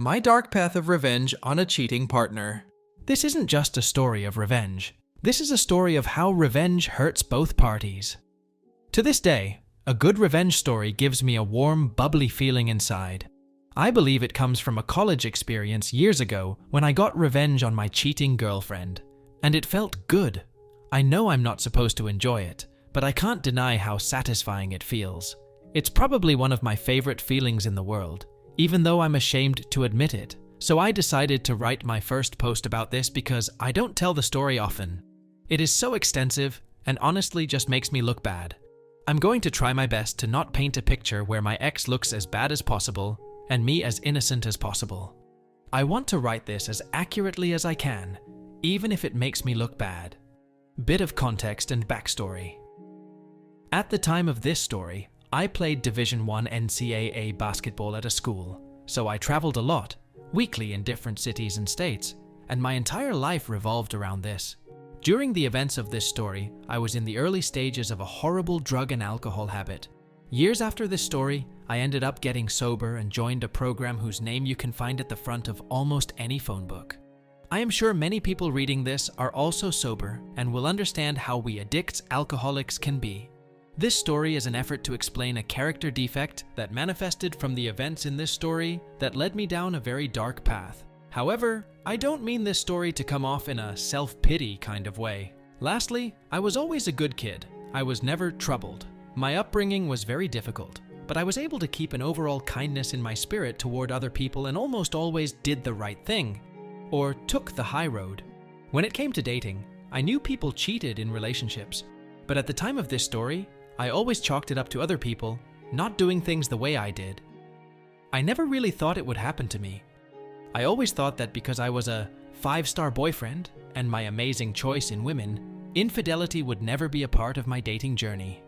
My Dark Path of Revenge on a Cheating Partner. This isn't just a story of revenge. This is a story of how revenge hurts both parties. To this day, a good revenge story gives me a warm, bubbly feeling inside. I believe it comes from a college experience years ago when I got revenge on my cheating girlfriend. And it felt good. I know I'm not supposed to enjoy it, but I can't deny how satisfying it feels. It's probably one of my favorite feelings in the world, even though I'm ashamed to admit it. So I decided to write my first post about this because I don't tell the story often. It is so extensive and honestly just makes me look bad. I'm going to try my best to not paint a picture where my ex looks as bad as possible and me as innocent as possible. I want to write this as accurately as I can, even if it makes me look bad. Bit of context and backstory. At the time of this story, I played Division I NCAA basketball at a school, so I traveled a lot, weekly in different cities and states, and my entire life revolved around this. During the events of this story, I was in the early stages of a horrible drug and alcohol habit. Years after this story, I ended up getting sober and joined a program whose name you can find at the front of almost any phone book. I am sure many people reading this are also sober and will understand how we addicts alcoholics can be. This story is an effort to explain a character defect that manifested from the events in this story that led me down a very dark path. However, I don't mean this story to come off in a self-pity kind of way. Lastly, I was always a good kid. I was never troubled. My upbringing was very difficult, but I was able to keep an overall kindness in my spirit toward other people and almost always did the right thing, or took the high road. When it came to dating, I knew people cheated in relationships, but at the time of this story, I always chalked it up to other people not doing things the way I did. I never really thought it would happen to me. I always thought that because I was a 5-star boyfriend and my amazing choice in women, infidelity would never be a part of my dating journey.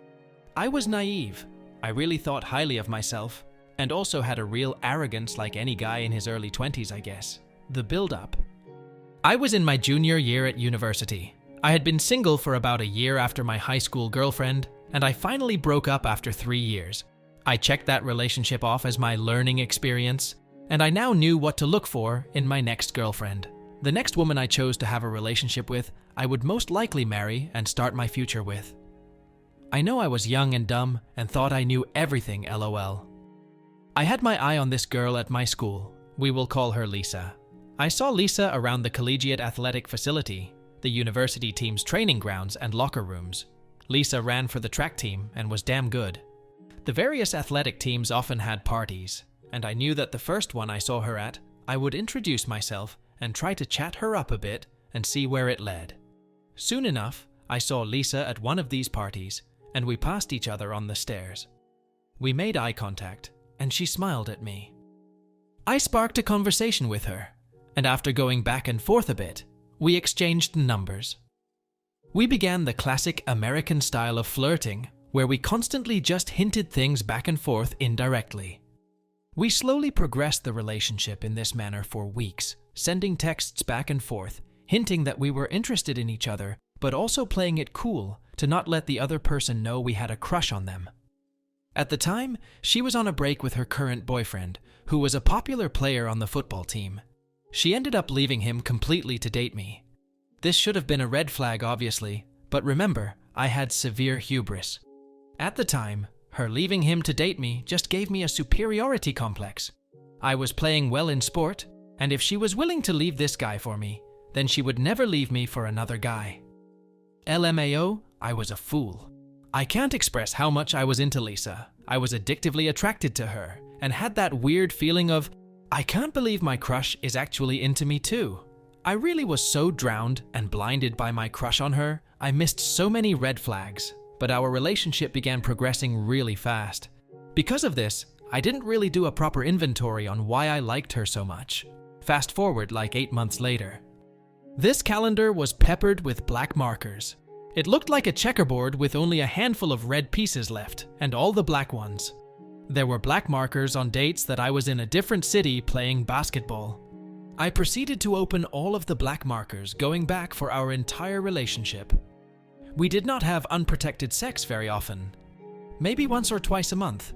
I was naive. I really thought highly of myself and also had a real arrogance like any guy in his early 20s, I guess. The build-up. I was in my junior year at university. I had been single for about a year after my high school girlfriend, and I finally broke up after 3 years. I checked that relationship off as my learning experience, and I now knew what to look for in my next girlfriend. The next woman I chose to have a relationship with, I would most likely marry and start my future with. I know I was young and dumb and thought I knew everything, LOL. I had my eye on this girl at my school. We will call her Lisa. I saw Lisa around the collegiate athletic facility, the university team's training grounds and locker rooms. Lisa ran for the track team and was damn good. The various athletic teams often had parties, and I knew that the first one I saw her at, I would introduce myself and try to chat her up a bit and see where it led. Soon enough, I saw Lisa at one of these parties, and we passed each other on the stairs. We made eye contact, and she smiled at me. I sparked a conversation with her, and after going back and forth a bit, we exchanged numbers. We began the classic American style of flirting, where we constantly just hinted things back and forth indirectly. We slowly progressed the relationship in this manner for weeks, sending texts back and forth, hinting that we were interested in each other, but also playing it cool to not let the other person know we had a crush on them. At the time, she was on a break with her current boyfriend, who was a popular player on the football team. She ended up leaving him completely to date me. This should have been a red flag, obviously, but remember, I had severe hubris. At the time, her leaving him to date me just gave me a superiority complex. I was playing well in sport, and if she was willing to leave this guy for me, then she would never leave me for another guy. LMAO, I was a fool. I can't express how much I was into Lisa. I was addictively attracted to her, and had that weird feeling of, I can't believe my crush is actually into me too. I really was so drowned and blinded by my crush on her, I missed so many red flags, but our relationship began progressing really fast. Because of this, I didn't really do a proper inventory on why I liked her so much. Fast forward like 8 months later. This calendar was peppered with black markers. It looked like a checkerboard with only a handful of red pieces left, and all the black ones. There were black markers on dates that I was in a different city playing basketball. I proceeded to open all of the black markers going back for our entire relationship. We did not have unprotected sex very often, maybe once or twice a month.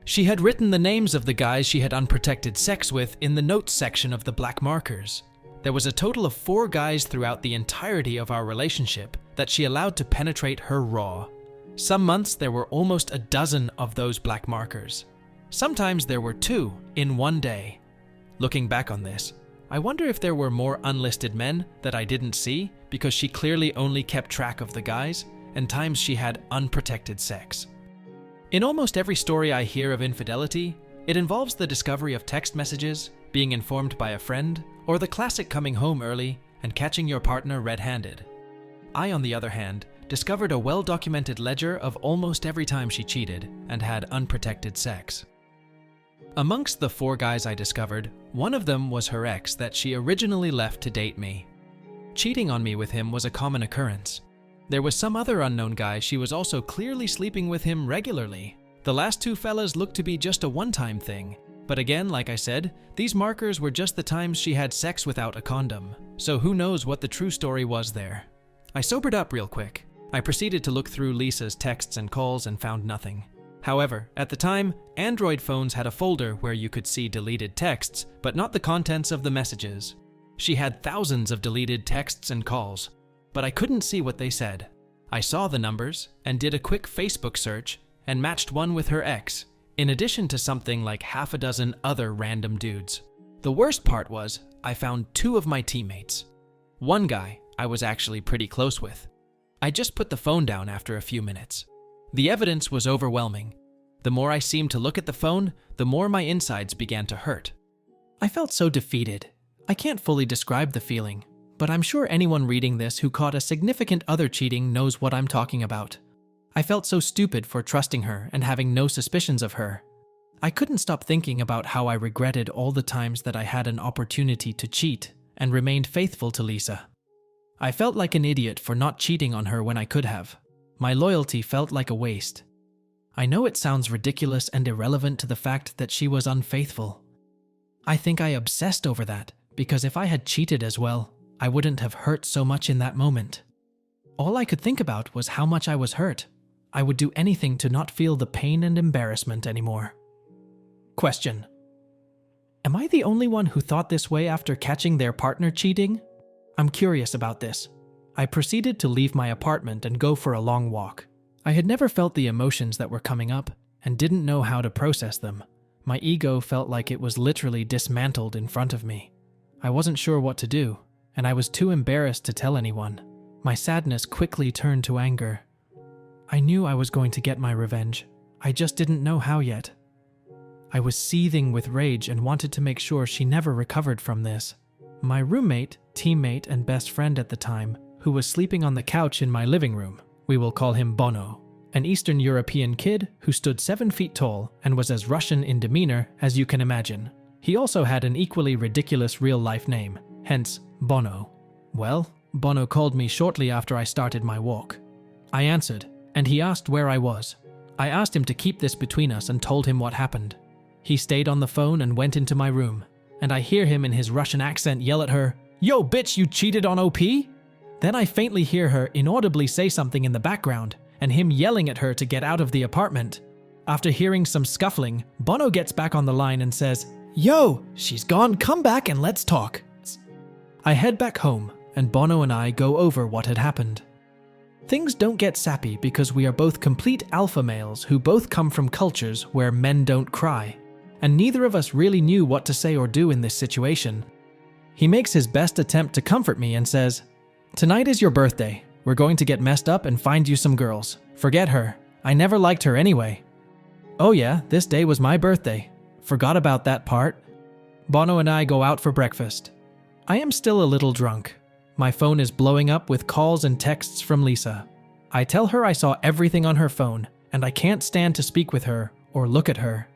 She had written the names of the guys she had unprotected sex with in the notes section of the black markers. There was a total of 4 guys throughout the entirety of our relationship that she allowed to penetrate her raw. Some months there were almost a dozen of those black markers. Sometimes there were 2 in one day. Looking back on this, I wonder if there were more unlisted men that I didn't see because she clearly only kept track of the guys and times she had unprotected sex. In almost every story I hear of infidelity, it involves the discovery of text messages, being informed by a friend, or the classic coming home early and catching your partner red-handed. I, on the other hand, discovered a well-documented ledger of almost every time she cheated and had unprotected sex. Amongst the 4 guys I discovered, one of them was her ex that she originally left to date me. Cheating on me with him was a common occurrence. There was some other unknown guy she was also clearly sleeping with him regularly. The last 2 fellas looked to be just a one-time thing, but again, like I said, these markers were just the times she had sex without a condom, so who knows what the true story was there. I sobered up real quick. I proceeded to look through Lisa's texts and calls and found nothing. However, at the time, Android phones had a folder where you could see deleted texts, but not the contents of the messages. She had thousands of deleted texts and calls, but I couldn't see what they said. I saw the numbers and did a quick Facebook search and matched one with her ex, in addition to something like half a dozen other random dudes. The worst part was, I found 2 of my teammates. One guy I was actually pretty close with. I just put the phone down after a few minutes. The evidence was overwhelming. The more I seemed to look at the phone, the more my insides began to hurt. I felt so defeated. I can't fully describe the feeling, but I'm sure anyone reading this who caught a significant other cheating knows what I'm talking about. I felt so stupid for trusting her and having no suspicions of her. I couldn't stop thinking about how I regretted all the times that I had an opportunity to cheat and remained faithful to Lisa. I felt like an idiot for not cheating on her when I could have. My loyalty felt like a waste. I know it sounds ridiculous and irrelevant to the fact that she was unfaithful. I think I obsessed over that because if I had cheated as well, I wouldn't have hurt so much in that moment. All I could think about was how much I was hurt. I would do anything to not feel the pain and embarrassment anymore. Question: am I the only one who thought this way after catching their partner cheating? I'm curious about this. I proceeded to leave my apartment and go for a long walk. I had never felt the emotions that were coming up and didn't know how to process them. My ego felt like it was literally dismantled in front of me. I wasn't sure what to do, and I was too embarrassed to tell anyone. My sadness quickly turned to anger. I knew I was going to get my revenge. I just didn't know how yet. I was seething with rage and wanted to make sure she never recovered from this. My roommate, teammate, and best friend at the time, who was sleeping on the couch in my living room, we will call him Bono, an Eastern European kid who stood 7 feet tall and was as Russian in demeanor as you can imagine. He also had an equally ridiculous real-life name, hence Bono. Well, Bono called me shortly after I started my walk. I answered, and he asked where I was. I asked him to keep this between us and told him what happened. He stayed on the phone and went into my room, and I hear him in his Russian accent yell at her, "Yo, bitch, you cheated on OP?" Then I faintly hear her inaudibly say something in the background, and him yelling at her to get out of the apartment. After hearing some scuffling, Bono gets back on the line and says, "Yo, she's gone, come back and let's talk." I head back home, and Bono and I go over what had happened. Things don't get sappy because we are both complete alpha males who both come from cultures where men don't cry, and neither of us really knew what to say or do in this situation. He makes his best attempt to comfort me and says, "Tonight is your birthday. We're going to get messed up and find you some girls. Forget her. I never liked her anyway." Oh yeah, this day was my birthday. Forgot about that part. Bono and I go out for breakfast. I am still a little drunk. My phone is blowing up with calls and texts from Lisa. I tell her I saw everything on her phone, and I can't stand to speak with her or look at her.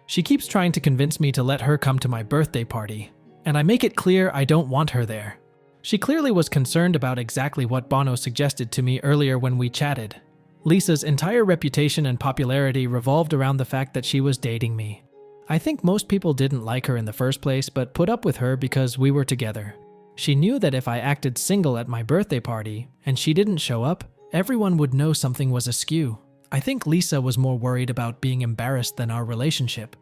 She keeps trying to convince me to let her come to my birthday party, and I make it clear I don't want her there. She clearly was concerned about exactly what Bono suggested to me earlier when we chatted. Lisa's entire reputation and popularity revolved around the fact that she was dating me. I think most people didn't like her in the first place, but put up with her because we were together. She knew that if I acted single at my birthday party, and she didn't show up, everyone would know something was askew. I think Lisa was more worried about being embarrassed than our relationship.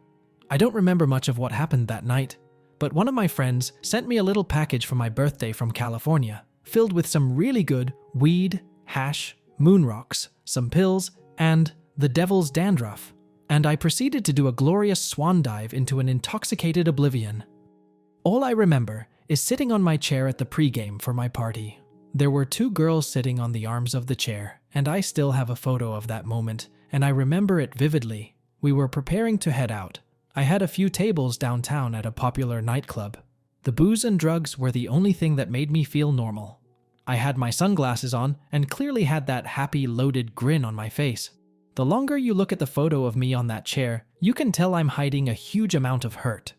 I don't remember much of what happened that night, but one of my friends sent me a little package for my birthday from California, filled with some really good weed, hash, moon rocks, some pills, and the devil's dandruff, and I proceeded to do a glorious swan dive into an intoxicated oblivion. All I remember is sitting on my chair at the pregame for my party. There were 2 girls sitting on the arms of the chair, and I still have a photo of that moment, and I remember it vividly. We were preparing to head out. I had a few tables downtown at a popular nightclub. The booze and drugs were the only thing that made me feel normal. I had my sunglasses on and clearly had that happy, loaded grin on my face. The longer you look at the photo of me on that chair, you can tell I'm hiding a huge amount of hurt.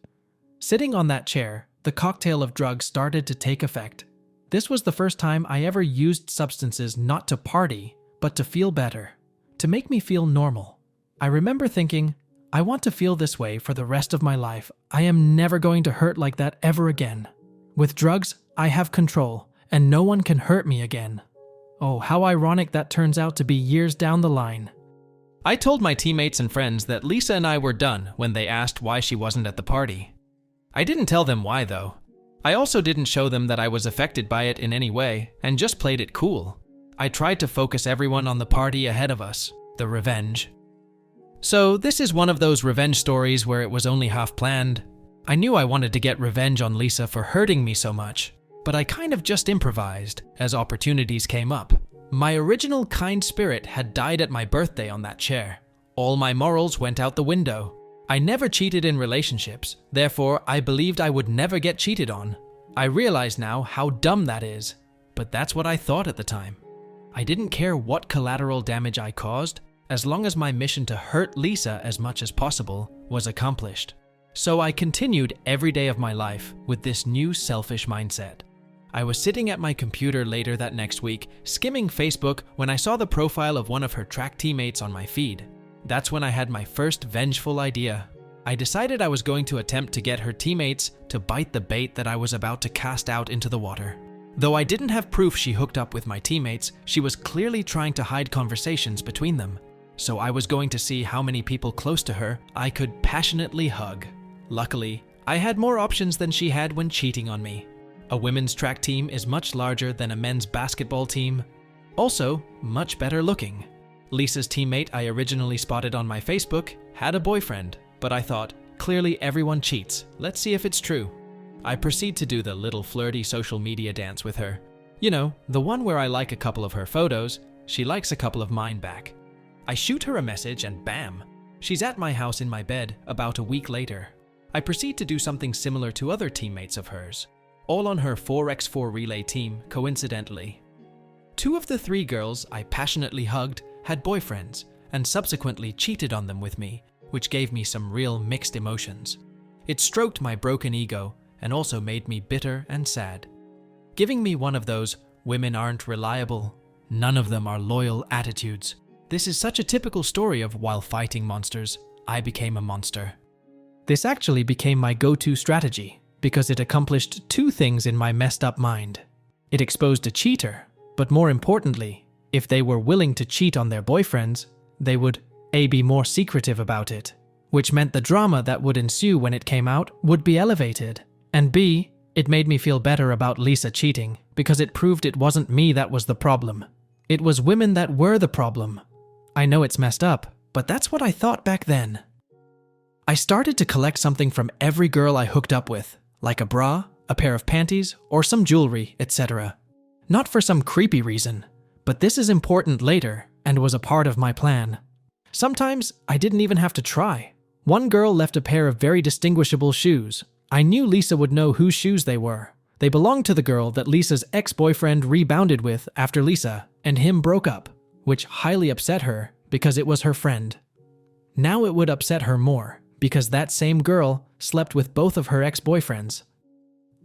Sitting on that chair, the cocktail of drugs started to take effect. This was the first time I ever used substances not to party, but to feel better, to make me feel normal. I remember thinking, I want to feel this way for the rest of my life. I am never going to hurt like that ever again. With drugs, I have control, and no one can hurt me again. Oh, how ironic that turns out to be years down the line. I told my teammates and friends that Lisa and I were done when they asked why she wasn't at the party. I didn't tell them why, though. I also didn't show them that I was affected by it in any way, and just played it cool. I tried to focus everyone on the party ahead of us, the revenge. So this is one of those revenge stories where it was only half planned. I knew I wanted to get revenge on Lisa for hurting me so much, but I kind of just improvised as opportunities came up. My original kind spirit had died at my birthday on that chair. All my morals went out the window. I never cheated in relationships, therefore I believed I would never get cheated on. I realize now how dumb that is, but that's what I thought at the time. I didn't care what collateral damage I caused, as long as my mission to hurt Lisa as much as possible was accomplished. So I continued every day of my life with this new selfish mindset. I was sitting at my computer later that next week, skimming Facebook when I saw the profile of one of her track teammates on my feed. That's when I had my first vengeful idea. I decided I was going to attempt to get her teammates to bite the bait that I was about to cast out into the water. Though I didn't have proof she hooked up with my teammates, she was clearly trying to hide conversations between them. So I was going to see how many people close to her I could passionately hug. Luckily, I had more options than she had when cheating on me. A women's track team is much larger than a men's basketball team. Also, much better looking. Lisa's teammate I originally spotted on my Facebook had a boyfriend, but I thought, clearly everyone cheats. Let's see if it's true. I proceed to do the little flirty social media dance with her. You know, the one where I like a couple of her photos, she likes a couple of mine back. I shoot her a message and bam, she's at my house in my bed about a week later. I proceed to do something similar to other teammates of hers, all on her 4x4 relay team, coincidentally. 2 of the 3 girls I passionately hugged had boyfriends and subsequently cheated on them with me, which gave me some real mixed emotions. It stroked my broken ego and also made me bitter and sad, giving me one of those women aren't reliable, none of them are loyal attitudes. This is such a typical story of while fighting monsters, I became a monster. This actually became my go-to strategy because it accomplished 2 things in my messed up mind. It exposed a cheater, but more importantly, if they were willing to cheat on their boyfriends, they would A, be more secretive about it, which meant the drama that would ensue when it came out would be elevated, and B, it made me feel better about Lisa cheating because it proved it wasn't me that was the problem. It was women that were the problem. I know it's messed up, but that's what I thought back then. I started to collect something from every girl I hooked up with, like a bra, a pair of panties, or some jewelry, etc. Not for some creepy reason, but this is important later and was a part of my plan. Sometimes I didn't even have to try. One girl left a pair of very distinguishable shoes. I knew Lisa would know whose shoes they were. They belonged to the girl that Lisa's ex-boyfriend rebounded with after Lisa and him broke up, which highly upset her because it was her friend. Now it would upset her more because that same girl slept with both of her ex-boyfriends.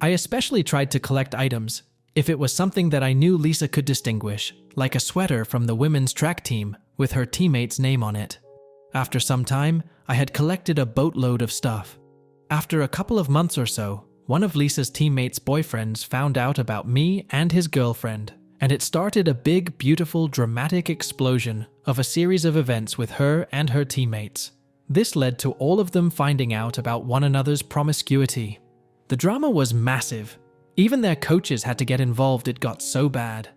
I especially tried to collect items if it was something that I knew Lisa could distinguish, like a sweater from the women's track team with her teammate's name on it. After some time, I had collected a boatload of stuff. After a couple of months or so, one of Lisa's teammates' boyfriends found out about me and his girlfriend, And it started a big, beautiful, dramatic explosion of a series of events with her and her teammates. This led to all of them finding out about one another's promiscuity. The drama was massive. Even their coaches had to get involved, it got so bad.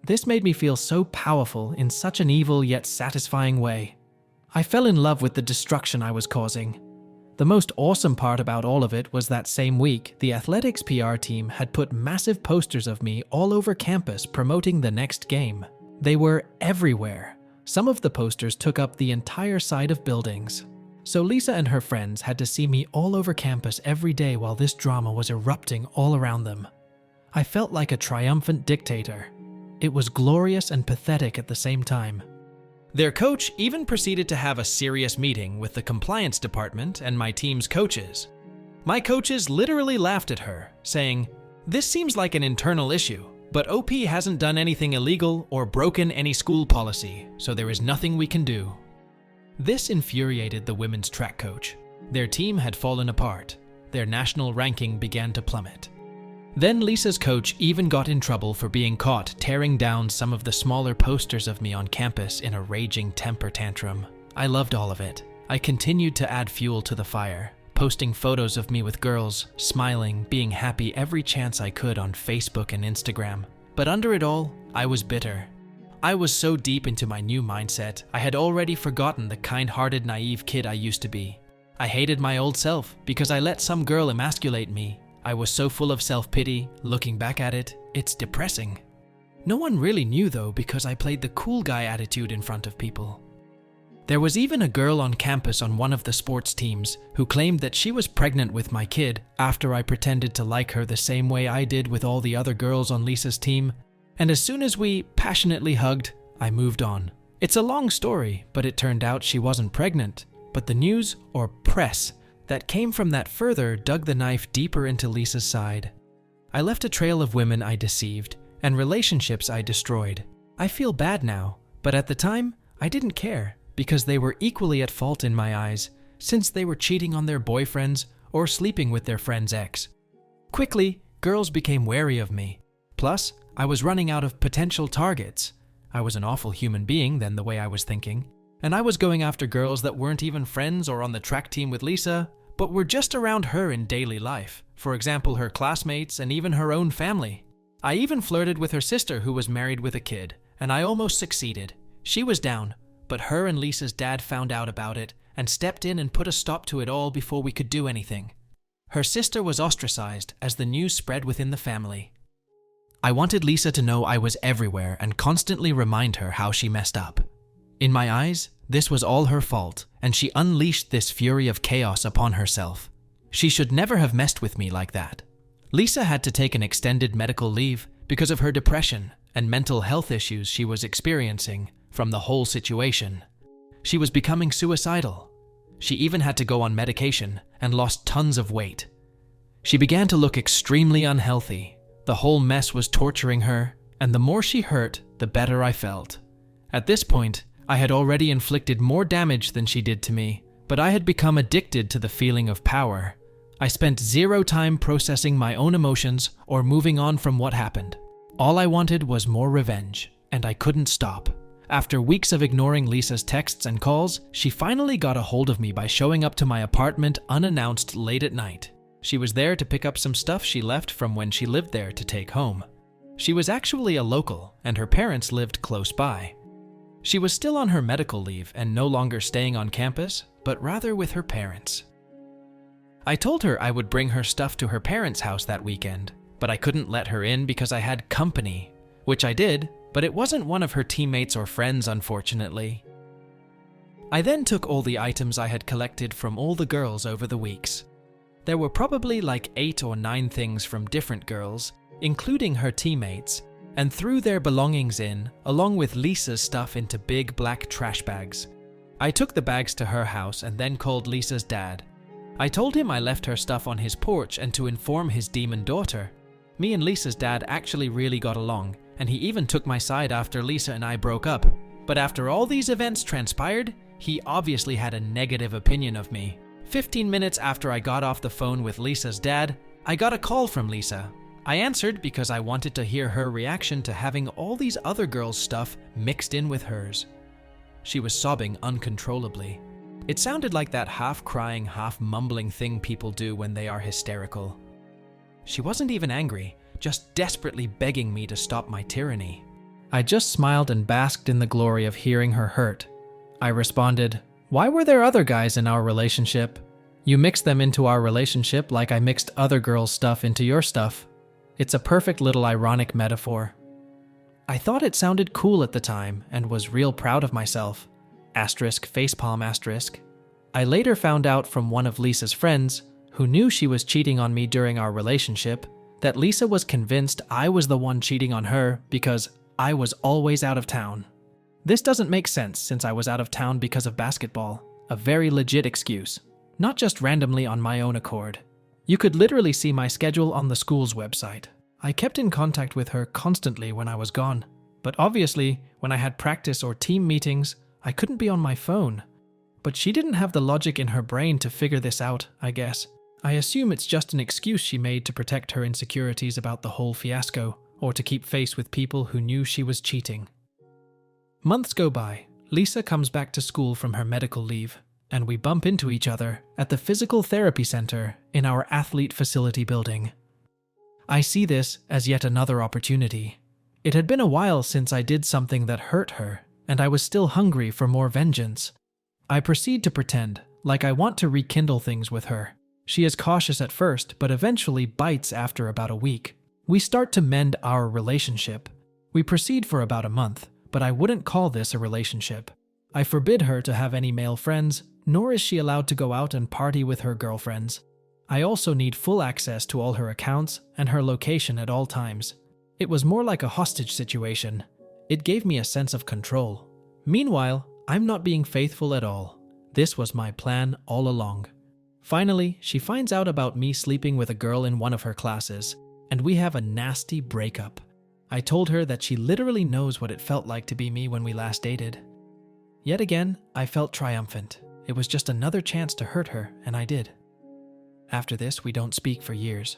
This made me feel so powerful in such an evil yet satisfying way. I fell in love with the destruction I was causing. The most awesome part about all of it was that same week, the athletics PR team had put massive posters of me all over campus promoting the next game. They were everywhere. Some of the posters took up the entire side of buildings. So Lisa and her friends had to see me all over campus every day while this drama was erupting all around them. I felt like a triumphant dictator. It was glorious and pathetic at the same time. Their coach even proceeded to have a serious meeting with the compliance department and my team's coaches. My coaches literally laughed at her, saying, "This seems like an internal issue, but OP hasn't done anything illegal or broken any school policy, so there is nothing we can do." This infuriated the women's track coach. Their team had fallen apart. Their national ranking began to plummet. Then Lisa's coach even got in trouble for being caught tearing down some of the smaller posters of me on campus in a raging temper tantrum. I loved all of it. I continued to add fuel to the fire, posting photos of me with girls, smiling, being happy every chance I could on Facebook and Instagram. But under it all, I was bitter. I was so deep into my new mindset, I had already forgotten the kind-hearted, naive kid I used to be. I hated my old self because I let some girl emasculate me. I was so full of self-pity. Looking back at it, it's depressing. No one really knew though because I played the cool guy attitude in front of people. There was even a girl on campus on one of the sports teams who claimed that she was pregnant with my kid after I pretended to like her the same way I did with all the other girls on Lisa's team. And as soon as we passionately hugged, I moved on. It's a long story, but it turned out she wasn't pregnant. But the news, or press, that came from that further dug the knife deeper into Lisa's side. I left a trail of women I deceived and relationships I destroyed. I feel bad now, but at the time, I didn't care because they were equally at fault in my eyes since they were cheating on their boyfriends or sleeping with their friend's ex. Quickly, girls became wary of me. Plus, I was running out of potential targets. I was an awful human being then the way I was thinking. And I was going after girls that weren't even friends or on the track team with Lisa, but were just around her in daily life. For example, her classmates and even her own family. I even flirted with her sister who was married with a kid, and I almost succeeded. She was down, but her and Lisa's dad found out about it and stepped in and put a stop to it all before we could do anything. Her sister was ostracized as the news spread within the family. I wanted Lisa to know I was everywhere and constantly remind her how she messed up. In my eyes, this was all her fault, and she unleashed this fury of chaos upon herself. She should never have messed with me like that. Lisa had to take an extended medical leave because of her depression and mental health issues she was experiencing from the whole situation. She was becoming suicidal. She even had to go on medication and lost tons of weight. She began to look extremely unhealthy. The whole mess was torturing her, and the more she hurt, the better I felt. At this point, I had already inflicted more damage than she did to me, but I had become addicted to the feeling of power. I spent zero time processing my own emotions or moving on from what happened. All I wanted was more revenge, and I couldn't stop. After weeks of ignoring Lisa's texts and calls, she finally got a hold of me by showing up to my apartment unannounced late at night. She was there to pick up some stuff she left from when she lived there to take home. She was actually a local, and her parents lived close by. She was still on her medical leave and no longer staying on campus, but rather with her parents. I told her I would bring her stuff to her parents' house that weekend, but I couldn't let her in because I had company, which I did, but it wasn't one of her teammates or friends, unfortunately. I then took all the items I had collected from all the girls over the weeks. There were probably like 8 or 9 things from different girls, including her teammates, and threw their belongings in, along with Lisa's stuff, into big black trash bags. I took the bags to her house and then called Lisa's dad. I told him I left her stuff on his porch and to inform his demon daughter. Me and Lisa's dad actually really got along, and he even took my side after Lisa and I broke up. But after all these events transpired, he obviously had a negative opinion of me. 15 minutes after I got off the phone with Lisa's dad, I got a call from Lisa. I answered because I wanted to hear her reaction to having all these other girls' stuff mixed in with hers. She was sobbing uncontrollably. It sounded like that half-crying, half-mumbling thing people do when they are hysterical. She wasn't even angry, just desperately begging me to stop my tyranny. I just smiled and basked in the glory of hearing her hurt. I responded, "Why were there other guys in our relationship? You mixed them into our relationship like I mixed other girls' stuff into your stuff. It's a perfect little ironic metaphor." I thought it sounded cool at the time and was real proud of myself. *facepalm*. I later found out from one of Lisa's friends, who knew she was cheating on me during our relationship, that Lisa was convinced I was the one cheating on her because I was always out of town. This doesn't make sense since I was out of town because of basketball, a very legit excuse, not just randomly on my own accord. You could literally see my schedule on the school's website. I kept in contact with her constantly when I was gone, but obviously, when I had practice or team meetings, I couldn't be on my phone. But she didn't have the logic in her brain to figure this out, I guess. I assume it's just an excuse she made to protect her insecurities about the whole fiasco, or to keep face with people who knew she was cheating. Months go by. Lisa comes back to school from her medical leave, and we bump into each other at the physical therapy center in our athlete facility building. I see this as yet another opportunity. It had been a while since I did something that hurt her, and I was still hungry for more vengeance. I proceed to pretend like I want to rekindle things with her. She is cautious at first, but eventually bites after about a week. We start to mend our relationship. We proceed for about a month, but I wouldn't call this a relationship. I forbid her to have any male friends, nor is she allowed to go out and party with her girlfriends. I also need full access to all her accounts and her location at all times. It was more like a hostage situation. It gave me a sense of control. Meanwhile, I'm not being faithful at all. This was my plan all along. Finally, she finds out about me sleeping with a girl in one of her classes, and we have a nasty breakup. I told her that she literally knows what it felt like to be me when we last dated. Yet again, I felt triumphant. It was just another chance to hurt her, and I did. After this, we don't speak for years.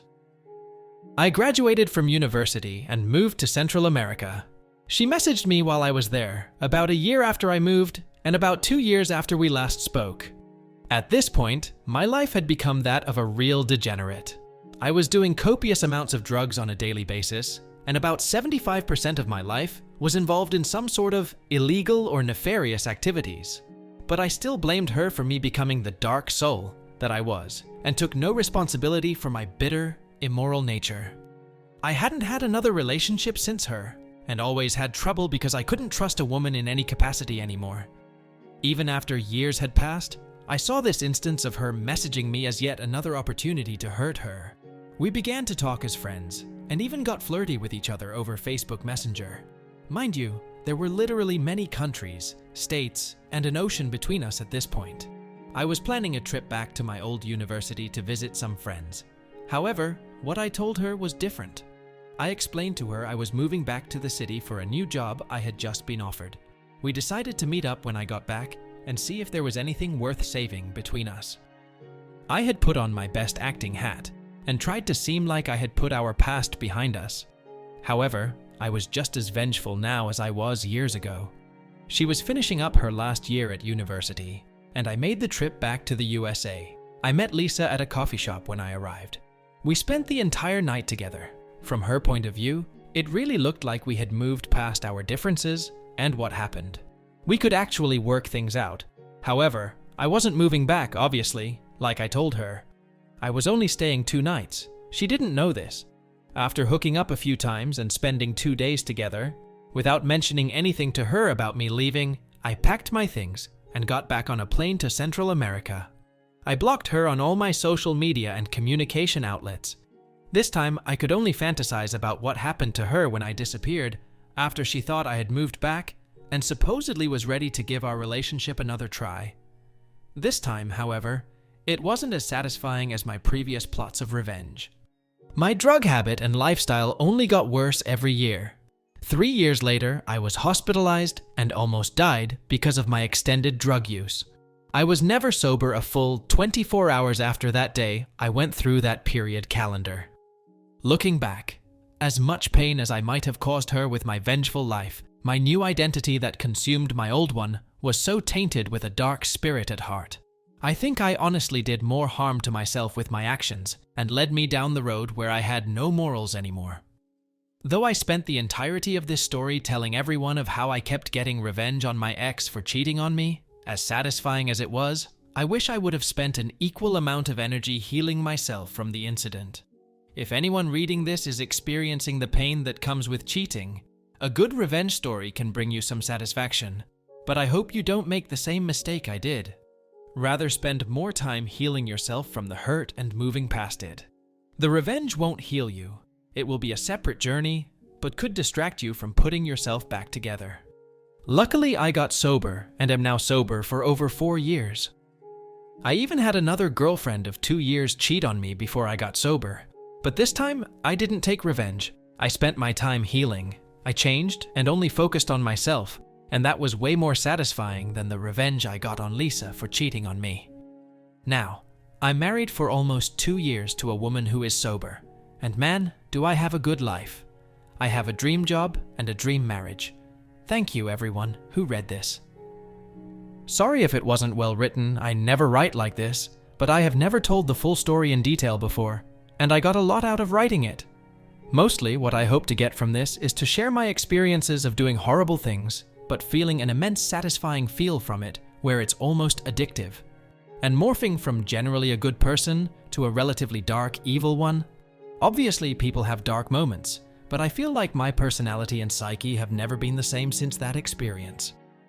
I graduated from university and moved to Central America. She messaged me while I was there, about a year after I moved, and about 2 years after we last spoke. At this point, my life had become that of a real degenerate. I was doing copious amounts of drugs on a daily basis, and about 75% of my life was involved in some sort of illegal or nefarious activities. But I still blamed her for me becoming the dark soul that I was, and took no responsibility for my bitter, immoral nature. I hadn't had another relationship since her, and always had trouble because I couldn't trust a woman in any capacity anymore. Even after years had passed, I saw this instance of her messaging me as yet another opportunity to hurt her. We began to talk as friends, and even got flirty with each other over Facebook Messenger. Mind you, there were literally many countries, states, and an ocean between us at this point. I was planning a trip back to my old university to visit some friends. However, what I told her was different. I explained to her I was moving back to the city for a new job I had just been offered. We decided to meet up when I got back and see if there was anything worth saving between us. I had put on my best acting hat and tried to seem like I had put our past behind us. However, I was just as vengeful now as I was years ago. She was finishing up her last year at university, and I made the trip back to the USA. I met Lisa at a coffee shop when I arrived. We spent the entire night together. From her point of view, it really looked like we had moved past our differences and what happened. We could actually work things out. However, I wasn't moving back, obviously, like I told her. I was only staying 2 nights. She didn't know this. After hooking up a few times and spending 2 days together, without mentioning anything to her about me leaving, I packed my things and got back on a plane to Central America. I blocked her on all my social media and communication outlets. This time, I could only fantasize about what happened to her when I disappeared, after she thought I had moved back and supposedly was ready to give our relationship another try. This time, however, it wasn't as satisfying as my previous plots of revenge. My drug habit and lifestyle only got worse every year. 3 years later, I was hospitalized and almost died because of my extended drug use. I was never sober a full 24 hours after that day I went through that period calendar. Looking back, as much pain as I might have caused her with my vengeful life, my new identity that consumed my old one was so tainted with a dark spirit at heart. I think I honestly did more harm to myself with my actions and led me down the road where I had no morals anymore. Though I spent the entirety of this story telling everyone of how I kept getting revenge on my ex for cheating on me, as satisfying as it was, I wish I would have spent an equal amount of energy healing myself from the incident. If anyone reading this is experiencing the pain that comes with cheating, a good revenge story can bring you some satisfaction, but I hope you don't make the same mistake I did. Rather spend more time healing yourself from the hurt and moving past it. The revenge won't heal you. It will be a separate journey, but could distract you from putting yourself back together. Luckily, I got sober and am now sober for over 4 years. I even had another girlfriend of 2 years cheat on me before I got sober. But this time, I didn't take revenge. I spent my time healing. I changed and only focused on myself, and that was way more satisfying than the revenge I got on Lisa for cheating on me. Now, I'm married for almost 2 years to a woman who is sober, and man, do I have a good life. I have a dream job and a dream marriage. Thank you, everyone who read this. Sorry if it wasn't well written. I never write like this, but I have never told the full story in detail before, and I got a lot out of writing it. Mostly, what I hope to get from this is to share my experiences of doing horrible things, but feeling an immense satisfying feel from it, where it's almost addictive. And morphing from generally a good person to a relatively dark, evil one. Obviously, people have dark moments, but I feel like my personality and psyche have never been the same since that experience.